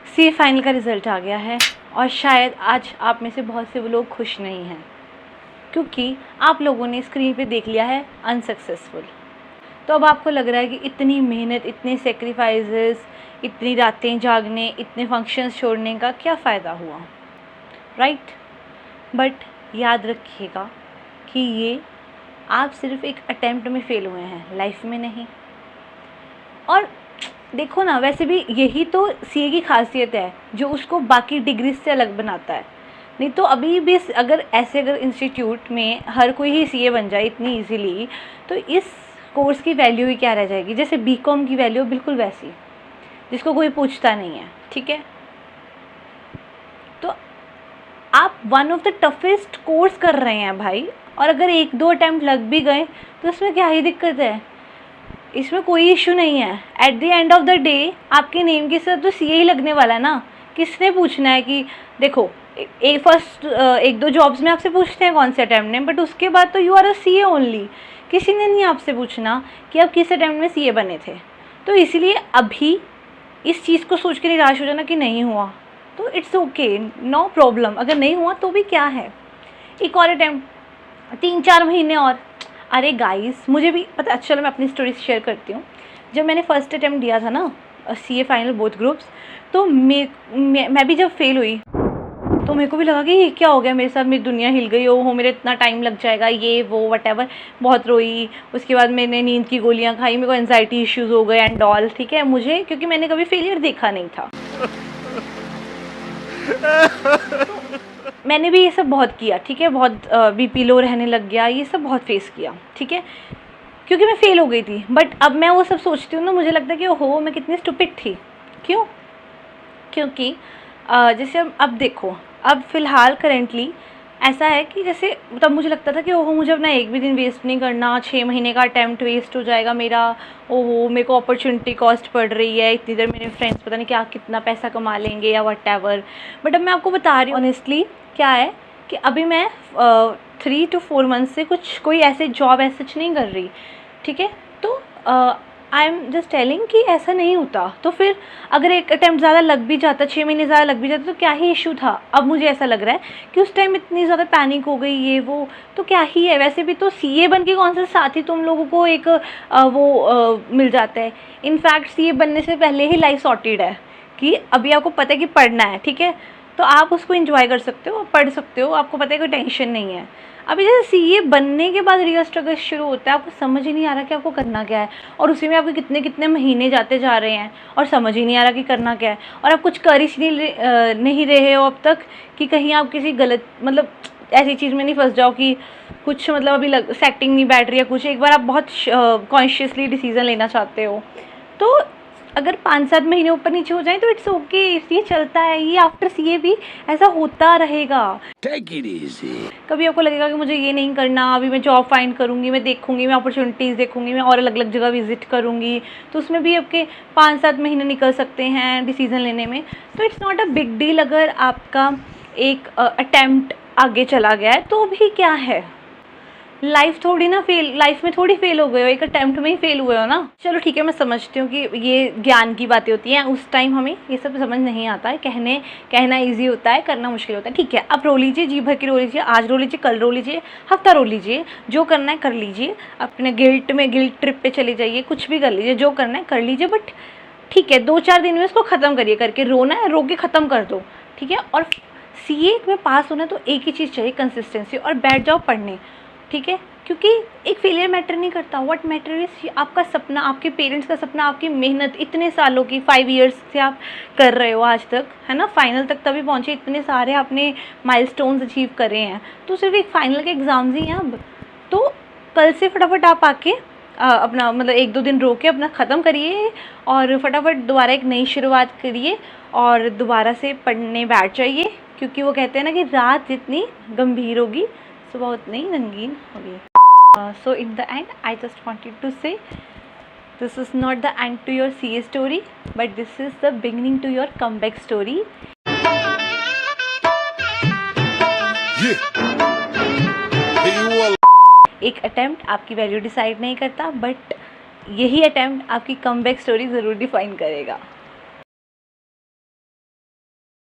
सी final का result आ गया है और शायद आज आप में से बहुत से वो लोग खुश नहीं हैं क्योंकि आप लोगों ने स्क्रीन पे देख लिया है अनसक्सेसफुल। तो अब आपको लग रहा है कि इतनी मेहनत, इतने सेक्रीफाइसेस, इतनी रातें जागने, इतने फंक्शंस छोड़ने का क्या फ़ायदा हुआ, राइट? बट याद रखिएगा कि ये आप सिर्फ एक अटेम्प्ट में फ़ेल हुए हैं, लाइफ में नहीं। और देखो ना, वैसे भी यही तो सीए की खासियत है जो उसको बाकी डिग्रीज से अलग बनाता है। नहीं तो अभी भी अगर इंस्टीट्यूट में हर कोई ही सीए बन जाए इतनी इजीली, तो इस कोर्स की वैल्यू ही क्या रह जाएगी। जैसे बीकॉम की वैल्यू बिल्कुल वैसी, जिसको कोई पूछता नहीं है, ठीक है? तो आप one of the toughest course कर रहे हैं भाई, और अगर 1-2 अटैम्प्ट लग भी गए तो इसमें क्या ही दिक्कत है? इसमें कोई इशू नहीं है। At the end of the day आपके नेम के साथ तो सीए ही लगने वाला है ना। किसने पूछना है कि देखो, फर्स्ट 1-2 जॉब्स में आपसे पूछते हैं कौन से अटैम्प्ट में, बट उसके बाद तो you are a CA only. किसी ने नहीं आपसे पूछना कि आप किस अटैम्प्ट में सीए बने थे। तो इसलिए अभी इस चीज़ को सोच के निराश हो जाना कि नहीं हुआ तो इट्स ओके, नो प्रॉब्लम। अगर नहीं हुआ तो भी क्या है, एक और अटैम्प्ट, 3-4 महीने और। अरे गाइस, मुझे भी पता। अच्छा चलो मैं अपनी स्टोरी शेयर करती हूँ। जब मैंने फ़र्स्ट अटैम्प्ट दिया था ना सीए फाइनल बोथ ग्रुप्स, तो मैं भी जब फेल हुई तो मेरे को भी लगा कि ये क्या हो गया मेरे साथ, मेरी दुनिया हिल गई, ओहो मेरे इतना टाइम लग जाएगा, ये वो वटेवर। बहुत रोई। उसके बाद मैंने नींद की गोलियाँ खाई, मेरे को एंजाइटी इश्यूज़ हो गए एंड ऑल, ठीक है मुझे, क्योंकि मैंने कभी फेलियर देखा नहीं था। मैंने भी ये सब बहुत किया, ठीक है, बहुत बीपी लो रहने लग गया, ये सब बहुत फेस किया, ठीक है, क्योंकि मैं फेल हो गई थी। बट अब मैं वो सब सोचती हूँ ना, मुझे लगता है कि ओहो मैं कितनी स्टूपिड थी। क्यों? क्योंकि जैसे अब देखो, अब फ़िलहाल करेंटली ऐसा है कि जैसे तब मुझे लगता था कि ओहो मुझे अपना एक भी दिन वेस्ट नहीं करना, 6 महीने का अटैम्प्ट वेस्ट हो जाएगा मेरा, ओहो मेरे को अपॉर्चुनिटी कॉस्ट पड़ रही है, इतनी देर मेरे फ्रेंड्स पता नहीं क्या कितना पैसा कमा लेंगे या वटेवर। बट अब मैं आपको बता रही हूँ ऑनेस्टली क्या है कि अभी मैं 3 to 4 मंथ से कोई ऐसे जॉब ऐसे नहीं कर रही, ठीक है। तो आई एम जस्ट टेलिंग कि ऐसा नहीं होता। तो फिर अगर एक अटैम्प्ट ज़्यादा लग भी जाता, 6 महीने ज़्यादा लग भी जाता, तो क्या ही इशू था। अब मुझे ऐसा लग रहा है कि उस टाइम इतनी ज़्यादा पैनिक हो गई, ये वो, तो क्या ही है। वैसे भी तो सीए बन के कौन सा साथी तुम लोगों को एक मिल जाता है। इनफैक्ट सीए बनने से पहले ही लाइफ सॉर्टेड है कि अभी आपको पता है कि पढ़ना है, ठीक है, तो आप उसको इंजॉय कर सकते हो, पढ़ सकते हो, आपको पता है कोई टेंशन नहीं है। अभी जैसे सीए बनने के बाद रियल स्ट्रगल शुरू होता है, आपको समझ ही नहीं आ रहा कि आपको करना क्या है, और उसी में आपके कितने कितने महीने जाते जा रहे हैं और समझ ही नहीं आ रहा कि करना क्या है, और आप कुछ कर ही नहीं रहे हो अब तक कि कहीं आप किसी गलत मतलब ऐसी चीज़ में नहीं फंस जाओ कि कुछ मतलब अभी सेटिंग नहीं बैठ रही है कुछ। एक बार आप बहुत कॉन्शियसली डिसीज़न लेना चाहते हो, तो अगर 5-7 महीने ऊपर नीचे हो जाए तो इट्स ओके, ये चलता है, ये आफ्टर सीए भी ऐसा होता रहेगा। Take it easy. कभी आपको लगेगा कि मुझे ये नहीं करना, अभी मैं जॉब फाइंड करूँगी, मैं देखूँगी, मैं अपॉर्चुनिटीज़ देखूँगी, मैं और अलग अलग जगह विजिट करूँगी, तो उसमें भी आपके 5-7 महीने निकल सकते हैं डिसीज़न लेने में। तो it's not a big deal अगर आपका एक अटैम्प्ट आगे चला गया है, तो भी क्या है, लाइफ में थोड़ी फेल हो गए हो, एक अटैम्प्ट में ही फेल हुए हो ना। चलो ठीक है, मैं समझती हूँ कि ये ज्ञान की बातें होती हैं, उस टाइम हमें ये सब समझ नहीं आता है। कहना ईजी होता है, करना मुश्किल होता है। ठीक है, अब रो लीजिए, जी भर के रो लीजिए, आज रो लीजिए, कल रो लीजिए, हफ्ता रो लीजिए, जो करना है कर लीजिए, अपने गिल्ट ट्रिप पे चले जाइए, कुछ भी कर लीजिए, जो करना है कर लीजिए। बट ठीक है, 2-4 दिन में इसको ख़त्म करिए, करके रोना है रो के ख़त्म कर दो, ठीक है। और सीए में पास होना तो एक ही चीज़ चाहिए, कंसिस्टेंसी, और बैठ जाओ पढ़ने, ठीक है, क्योंकि एक फेलियर मैटर नहीं करता। व्हाट मैटर इज़ आपका सपना, आपके पेरेंट्स का सपना, आपकी मेहनत इतने सालों की, 5 इयर्स से आप कर रहे हो आज तक, है ना, फाइनल तक तभी पहुँचे, इतने सारे आपने माइलस्टोन्स अचीव करे हैं, तो सिर्फ एक फाइनल के एग्ज़ाम्स ही हैं अब। तो कल से फटाफट आप आके अपना मतलब 1-2 दिन रो के अपना ख़त्म करिए और फटाफट दोबारा एक नई शुरुआत करिए और दोबारा से पढ़ने बैठ जाइए, क्योंकि वो कहते हैं ना कि रात जितनी गंभीर होगी सुबह उतनी रंगीन होगी। So in the end, I just wanted to say, this is not the end to your CA story, but this is the beginning to your comeback story. Yeah. Hey, you all. एक attempt आपकी value decide नहीं करता, but यही attempt आपकी comeback story ज़रूर define करेगा।